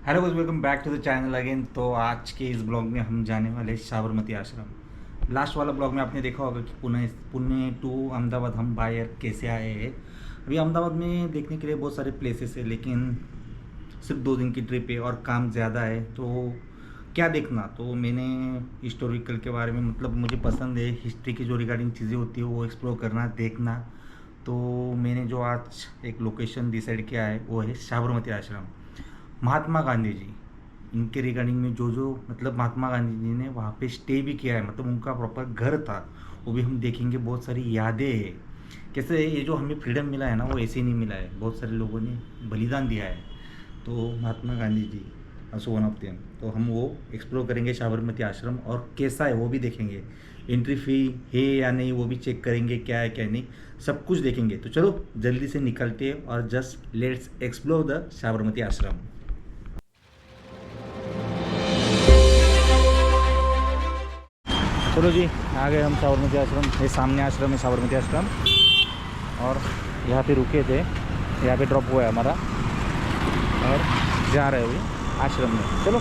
Hello guys, welcome back to the channel again. तो आज के इस ब्लॉग में हम जाने वाले हैं साबरमती आश्रम। लास्ट वाला ब्लॉग में आपने देखा होगा कि पुणे पुणे टू अहमदाबाद हम बाय एयर कैसे आए हैं। अभी अहमदाबाद में देखने के लिए बहुत सारे प्लेसेस है, लेकिन सिर्फ 2 दिन की ट्रिप है और काम ज़्यादा है। तो क्या देखना, तो मैंने हिस्टोरिकल के बारे में, मतलब मुझे पसंद है हिस्ट्री की जो रिगार्डिंग चीज़ें होती है वो एक्सप्लोर करना, देखना। तो मैंने जो आज एक लोकेशन डिसाइड किया है वो है साबरमती आश्रम। महात्मा गांधी जी, इनके रिगार्डिंग में जो जो मतलब महात्मा गांधी जी ने वहाँ पे स्टे भी किया है, मतलब उनका प्रॉपर घर था, वो भी हम देखेंगे। बहुत सारी यादें हैं, कैसे ये जो हमें फ्रीडम मिला है ना वो ऐसे ही नहीं मिला है, बहुत सारे लोगों ने बलिदान दिया है। तो Mahatma Gandhi ji also one of them. तो हम वो एक्सप्लोर करेंगे साबरमती आश्रम, और कैसा है वो भी देखेंगे। एंट्री फ़ी है या नहीं वो भी चेक करेंगे, क्या है क्या नहीं, सब कुछ देखेंगे। तो चलो जल्दी से निकलते हैं और just let's explore the Sabarmati आश्रम। चलो जी, आ गए हम साबरमती आश्रम। ये सामने आश्रम है, साबरमती आश्रम। और यहाँ पे रुके थे, यहाँ पे ड्रॉप हुआ है हमारा, और जा रहे हुए आश्रम में। चलो।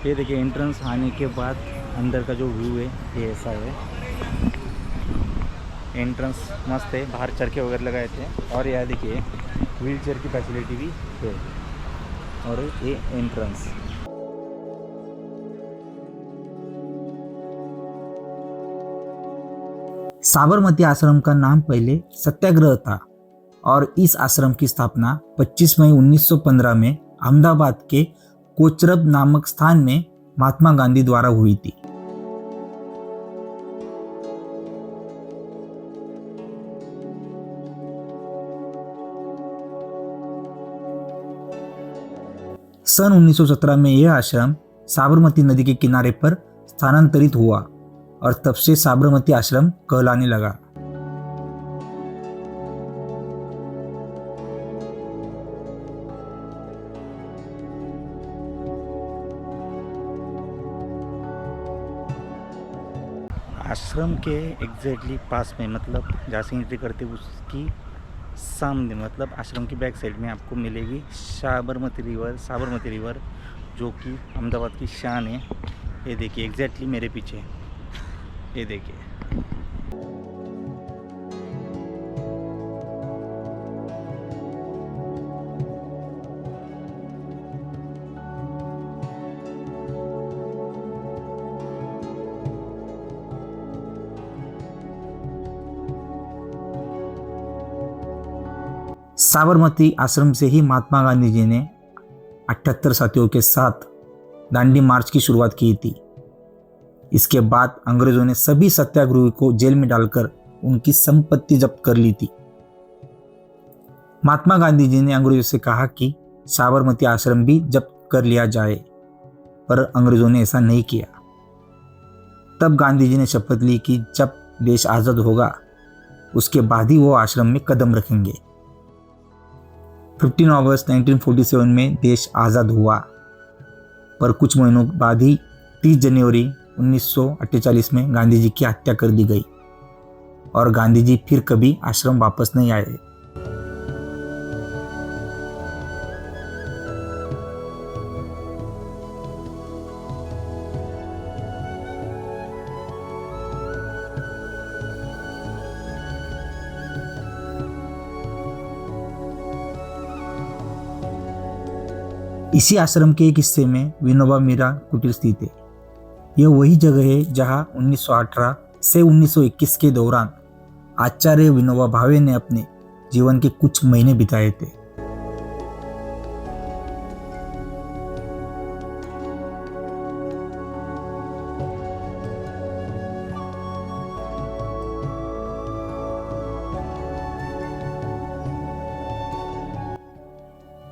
ये देखिए, एंट्रेंस आने के बाद अंदर का जो व्यू है ये ऐसा है। एंट्रेंस मस्त है, बाहर चरखे वगैरह लगाए थे। और यहाँ देखिए व्हील चेयर की फैसिलिटी भी है। और ये एंट्रेंस। साबरमती आश्रम का नाम पहले सत्याग्रह था और इस आश्रम की स्थापना 25 मई 1915 में अहमदाबाद के कोचरब नामक स्थान में महात्मा गांधी द्वारा हुई थी। सन 1917 में यह आश्रम साबरमती नदी के किनारे पर स्थानांतरित हुआ और तब से साबरमती आश्रम कहलाने लगा। आश्रम के एग्जैक्टली पास में, मतलब जहाँ से एंट्री करते उसकी सामने, मतलब आश्रम की बैक साइड में आपको मिलेगी साबरमती रिवर, जो कि अहमदाबाद की शान है। ये देखिए एग्जैक्टली मेरे पीछे, ये देखिए। साबरमती आश्रम से ही महात्मा गांधी जी ने 78 साथियों के साथ दांडी मार्च की शुरुआत की थी। इसके बाद अंग्रेजों ने सभी सत्याग्रही को जेल में डालकर उनकी संपत्ति जब्त कर ली थी। महात्मा गांधी जी ने अंग्रेजों से कहा कि साबरमती आश्रम भी जब्त कर लिया जाए, पर अंग्रेजों ने ऐसा नहीं किया। तब गांधी जी ने शपथ ली कि जब देश आजाद होगा उसके बाद ही वो आश्रम में कदम रखेंगे। 15 अगस्त 1947 में देश आज़ाद हुआ, पर कुछ महीनों बाद ही 30 जनवरी 1948 में गांधी जी की हत्या कर दी गई और गांधी जी फिर कभी आश्रम वापस नहीं आए। इसी आश्रम के एक हिस्से में विनोबा मीरा कुटीर स्थित है। यह वही जगह है जहां 1918 से 1921 के दौरान आचार्य विनोबा भावे ने अपने जीवन के कुछ महीने बिताए थे।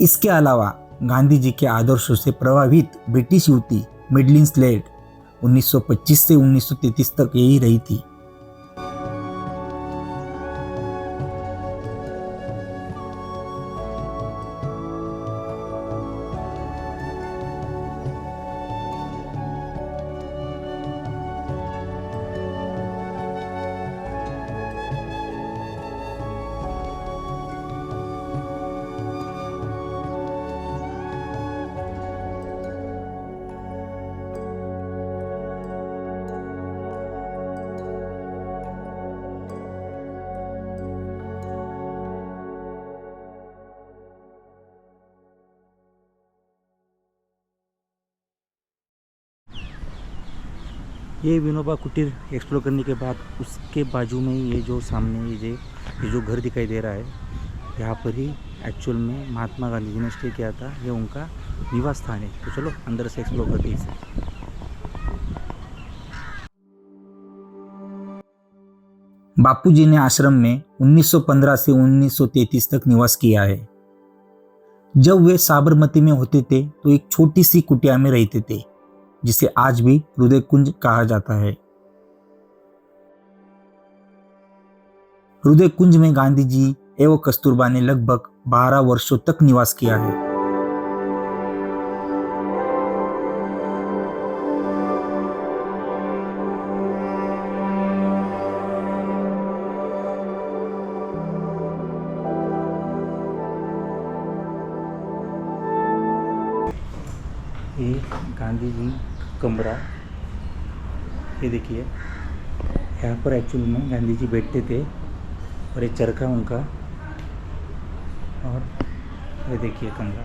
इसके अलावा गांधी जी के आदर्शों से प्रभावित ब्रिटिश युवती मेडलिन स्लेड 1925 से 1933 तक यही रही थी। ये विनोबा कुटीर एक्सप्लोर करने के बाद उसके बाजू में ही ये जो सामने ये जो घर दिखाई दे रहा है, यहाँ पर ही एक्चुअल में महात्मा गांधी जी ने स्टे किया था। ये उनका निवास स्थान है। तो चलो अंदर से एक्सप्लोर करते हैं इसे। बापूजी ने आश्रम में 1915 से 1933 तक निवास किया है। जब वे साबरमती में होते थे तो एक छोटी सी कुटिया में रहते थे, जिसे आज भी हृदय कुंज कहा जाता है। हृदय कुंज में गांधी जी एवं कस्तूरबा ने लगभग 12 वर्षों तक निवास किया है। ये गांधी जी का कमरा, ये देखिए, यहाँ पर एक्चुअल में गांधी जी बैठते थे और ये चरखा उनका, और ये देखिए कमरा।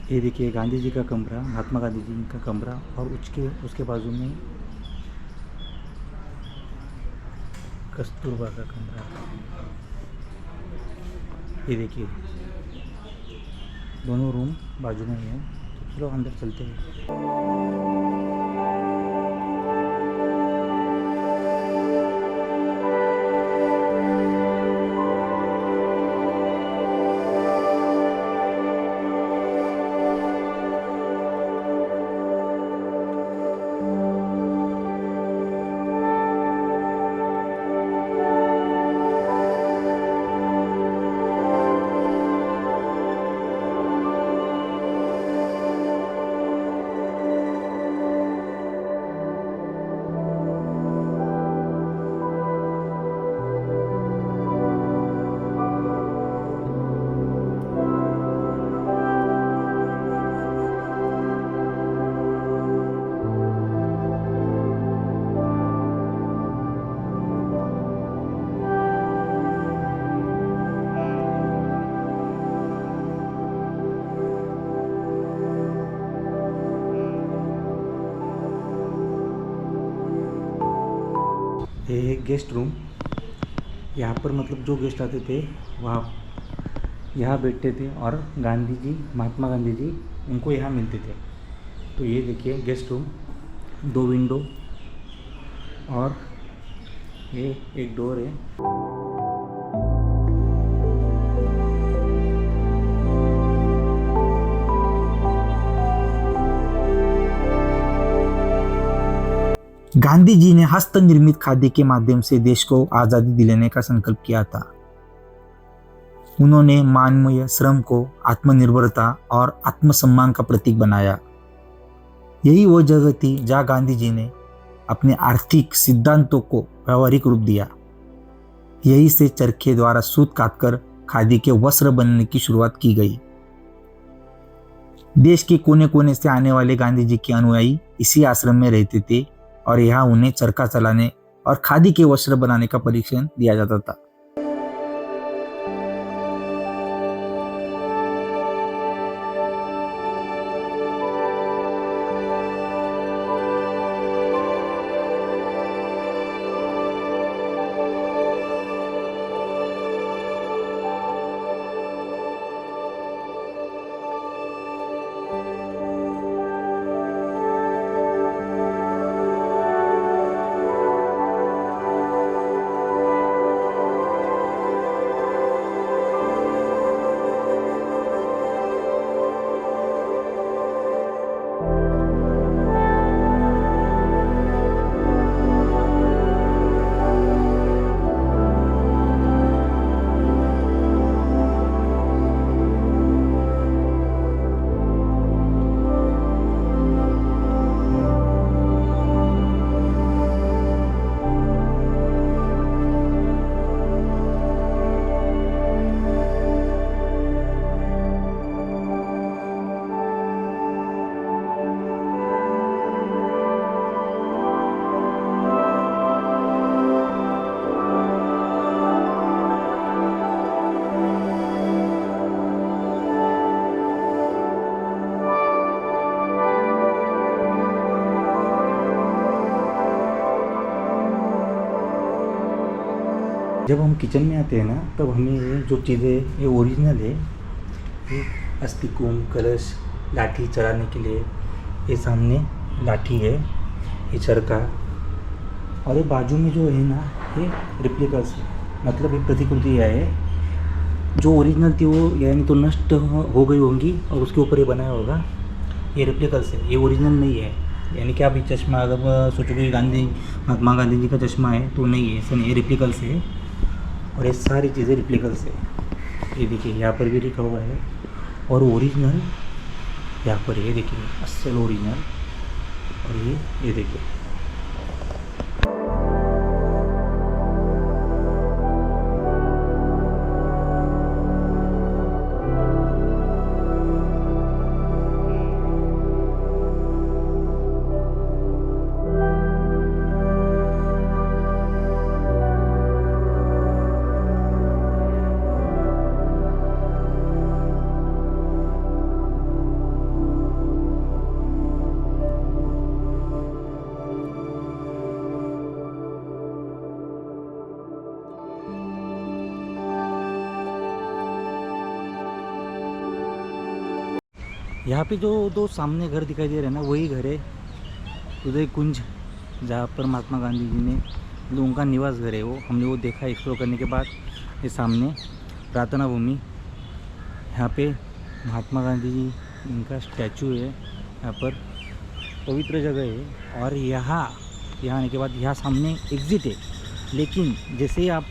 ये देखिए गांधी जी का कमरा, महात्मा गांधी जी का कमरा, और उसके बाजू में कस्तूरबा का कमरा। ये देखिए दोनों रूम बाजू में ही है। तो चलो अंदर चलते हैं। ये एक गेस्ट रूम, यहाँ पर मतलब जो गेस्ट आते थे वहाँ यहाँ बैठते थे, और गांधी जी, महात्मा गांधी जी उनको यहाँ मिलते थे। तो ये देखिए गेस्ट रूम, 2 विंडो और ये एक डोर है। गांधी जी ने हस्त निर्मित खादी के माध्यम से देश को आजादी दिलाने का संकल्प किया था। उन्होंने मानवीय श्रम को आत्मनिर्भरता और आत्मसम्मान का प्रतीक बनाया। यही वो जगह थी जहां गांधी जी ने अपने आर्थिक सिद्धांतों को व्यवहारिक रूप दिया। यही से चरखे द्वारा सूत काटकर खादी के वस्त्र बनने की शुरुआत की गई। देश के कोने कोने से आने वाले गांधी जी के अनुयायी इसी आश्रम में रहते थे, और यहाँ उन्हें चरखा चलाने और खादी के वस्त्र बनाने का प्रशिक्षण दिया जाता था। जब हम किचन में आते हैं ना तब हमें ये जो चीज़ें ये ओरिजिनल है, ये अस्तिकुम कलश लाठी चढ़ाने के लिए, ये सामने लाठी है, ये चरखा, और ये बाजू में जो है ना ये रिप्लिकल्स है, मतलब ये प्रतिकृति है। जो ओरिजिनल थी वो यानी तो नष्ट हो गई होंगी और उसके ऊपर ये बनाया होगा, ये रिप्लिकल्स है, ये ओरिजिनल नहीं है। यानी कि आप ये चश्मा अगर सोचोगे महात्मा गांधी जी का चश्मा है तो नहीं है, ऐसा नहीं, ये रिप्लिकल्स है। और ये सारी चीज़ें रिप्लिकल्स है। ये देखिए यहाँ पर भी लिखा हुआ है, और ओरिजिनल यहाँ पर ये देखिए असल ओरिजिनल, और ये देखिए। यहाँ पे जो दो सामने घर दिखाई दे रहे हैं ना, वही घर है उदय कुंज, जहाँ पर महात्मा गांधी जी ने, मतलब उनका निवास घर है वो। हमने वो देखा एक्सप्लोर करने के बाद। ये सामने प्रार्थना भूमि, यहाँ पे महात्मा गांधी जी इनका स्टैचू है, यहाँ पर पवित्र जगह है। और यहाँ आने के बाद यहाँ सामने एग्ज़िट है, लेकिन जैसे ही आप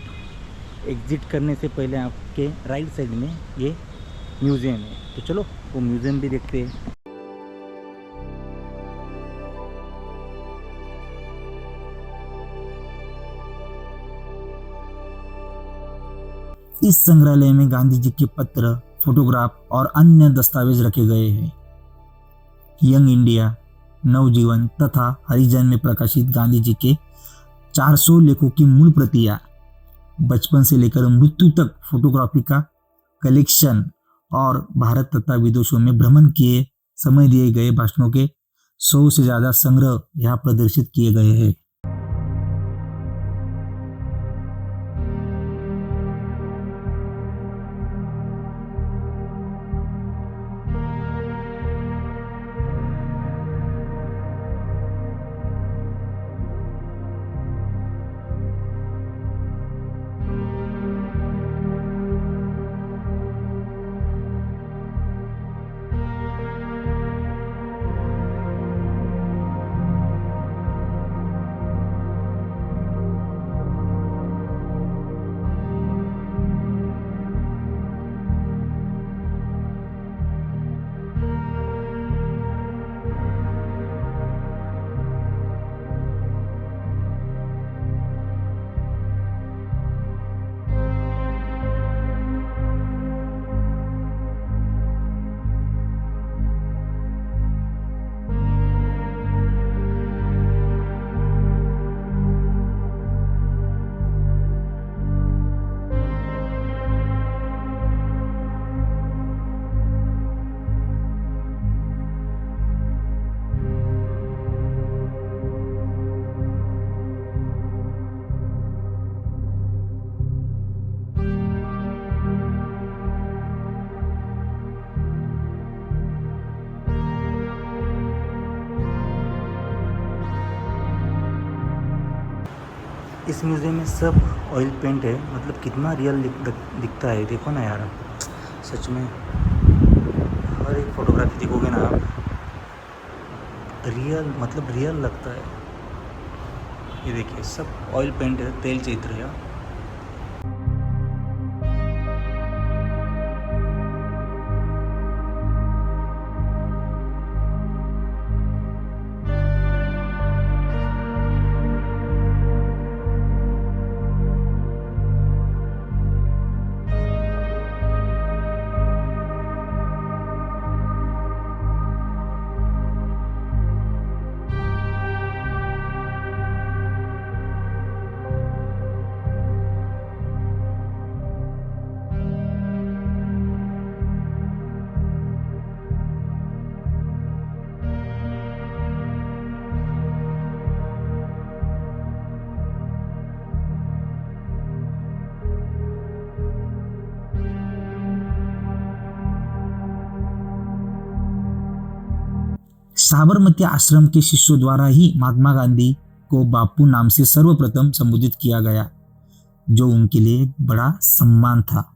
एग्ज़िट करने से पहले आपके राइट साइड में ये म्यूज़ियम है, तो चलो वो म्यूज़ियम भी देखते हैं। इस संग्रहालय में गांधी जी के पत्र, फोटोग्राफ और अन्य दस्तावेज रखे गए हैं। यंग इंडिया, नवजीवन तथा हरिजन में प्रकाशित गांधी जी के 400 लेखों की मूल प्रतियां, बचपन से लेकर मृत्यु तक फोटोग्राफी का कलेक्शन और भारत तथा विदेशों में भ्रमण किए समय दिए गए भाषणों के 100 से ज्यादा संग्रह यहाँ प्रदर्शित किए गए हैं। इस म्यूज़ियम में सब ऑयल पेंट है, मतलब कितना रियल दिखता है, देखो ना यार, सच में हर एक फोटोग्राफी देखोगे ना आप, रियल मतलब रियल लगता है। ये देखिए सब ऑयल पेंट है, तेल चित्र है। साबरमती आश्रम के शिष्यों द्वारा ही महात्मा गांधी को बापू नाम से सर्वप्रथम संबोधित किया गया, जो उनके लिए एक बड़ा सम्मान था।